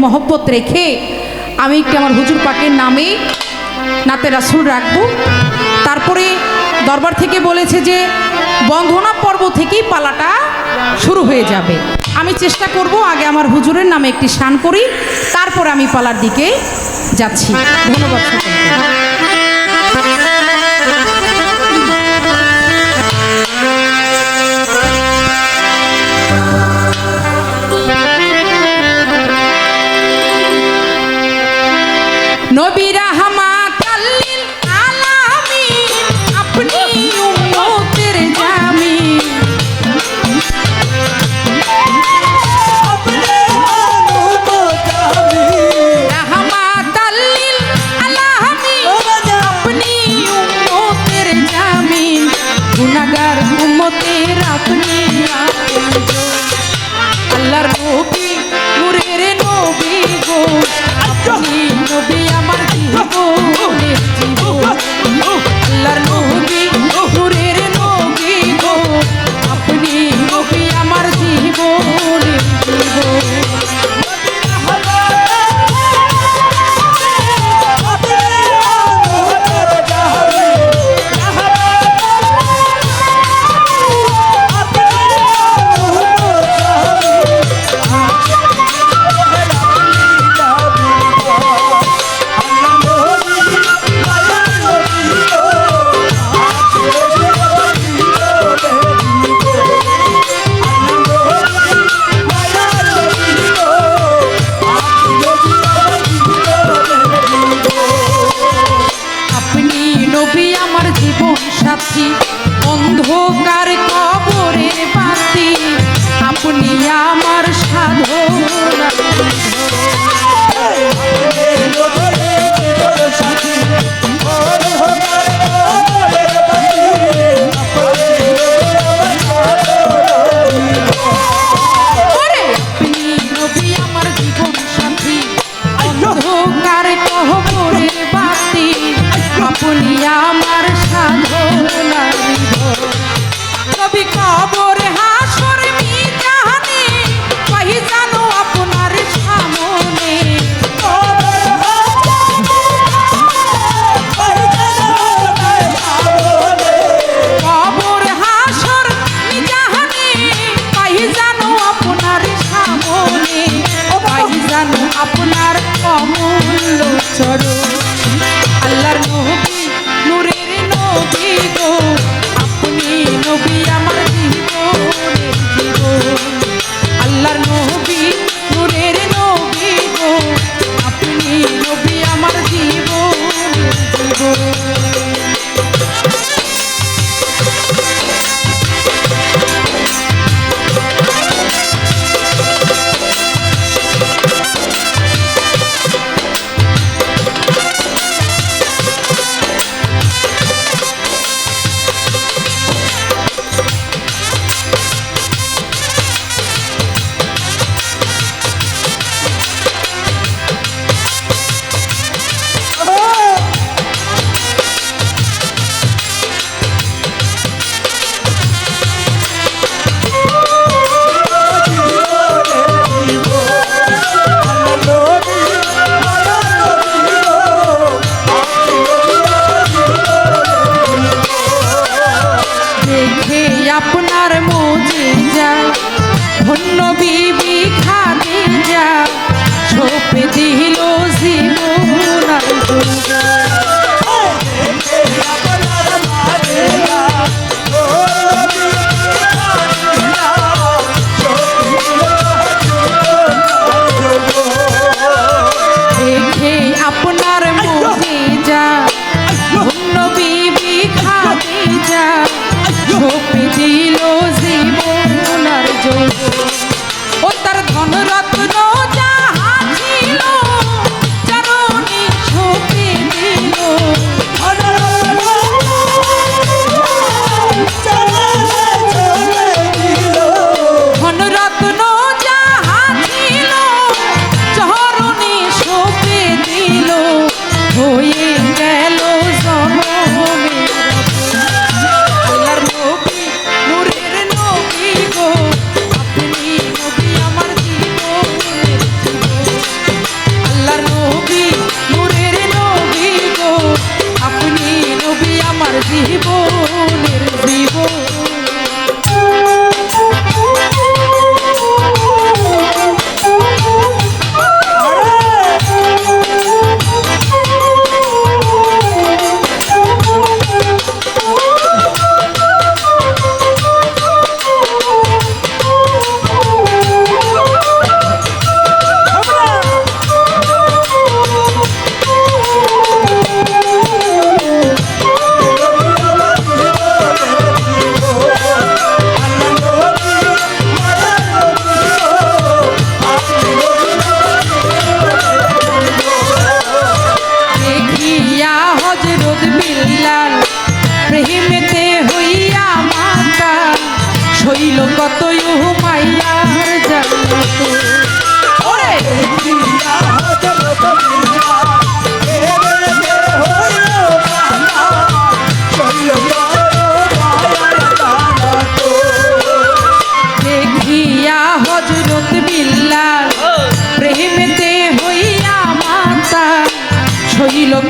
মহব্বত রেখে আমি একটি আমার হুজুর পাকের নামে নাতে রাসূল রাখবো। তারপরে দরবার থেকে বলেছে যে বন্ধনা পর্ব থেকেই পালাটা শুরু হয়ে যাবে। আমি চেষ্টা করব আগে আমার হুজুরের নামে একটি শান করি, তারপরে আমি পালার দিকে যাচ্ছি। ধন্যবাদ সকলকে। নবী রাহমাতাল লিল আলামিন আপনি উম্মতের জামিন, রাহমাতাল লিল আলামিন আপনি উম্মতের জামিন, গুনাহগার উম্মতের আপনি আল্লাহর নবী নূরের নবী গো আপনি নবী আমার জীবনের জীবন, আল্লাহর নবী নূরের নবী গো আপনি নবী আমার জীবনের জীবন। অন্ধকার কবরের বাতি আপনি আমার সাধনা, আপনি নবী আমার জীবন সাথী, অন্ধকার কবরের বাতি আপনি আমার সাধনা, নবী কবর হাসর মিজানে পাই জানো আপনার সামনে, কবর হাসর মিজানে পাই জানো আপনার সামনে, পাই জানো আপনার অমূল্য চরণ, আল্লাহর নবী নূরের নবী গো আপনি নবী আমার জীবনের জীবন, আল্লাহর নবী নূরের নবী গো আপনি নবী আমার জীবনের জীবন।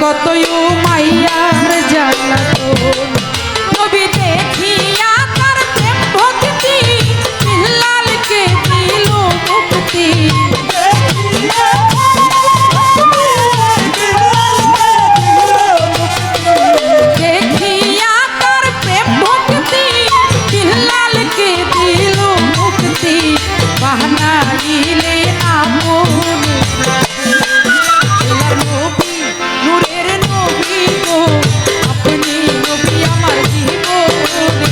কতই মাইয়ার জ্বালাতন নবী দেখিয়া তার প্রেম ভক্তি বিল্লালকে দিল মুক্তি দেখিয়া তার প্রেম ভক্তি বিল্লালকে দিল মুক্তি বাহানা দিলে আমনে নবী নূরের নবী গো আপনি নবী আমার জীবনে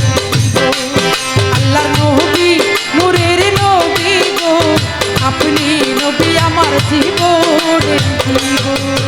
আল্লাহর নবী নূরের নবী গো আপনি নবী আমার জীবনে জীবন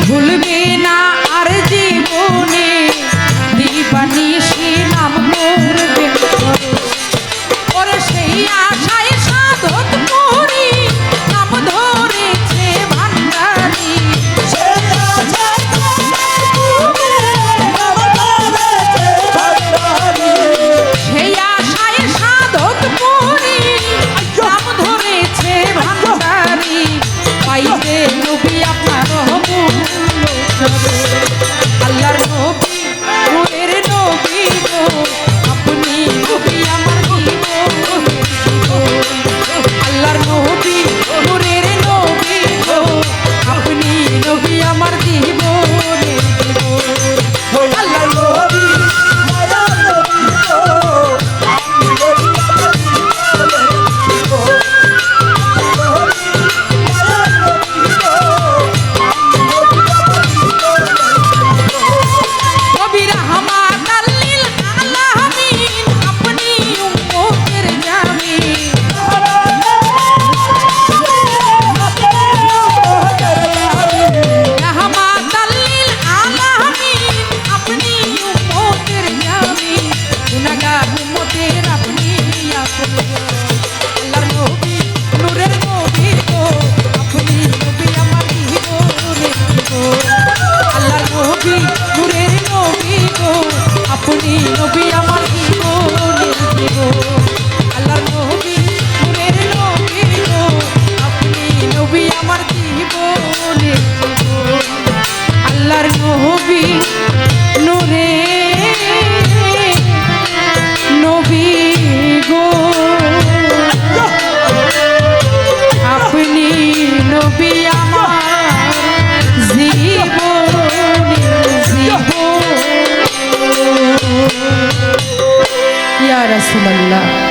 ভুলবে না আর জীবনে দিবানিশি নাম করবে ওরে সেই আশায় সাধক করি নাম ধরেছে ভান্ডারি সেই আশায় সাধক করি নাম ধরেছে ভান্ডারি পাইতে নবী আপনার আল্লাহর নবী নূরের নবী গো আপনি নবী আমার জীবন আল্লাহর নবী নূরের নবী গো আপনি নবী আমার জীবনে জীবন আল্লাহর নবী আপনি নবী আমার জীবনের জীবন আল্লাহর নবী নূরের নবী গো আপনি নবী আমার জীবনের জীবন আল্লাহর নবী নূরের নবী গো আপনি নবী আমার জীবনের জীবন ইয়া রাসূলুল্লাহ।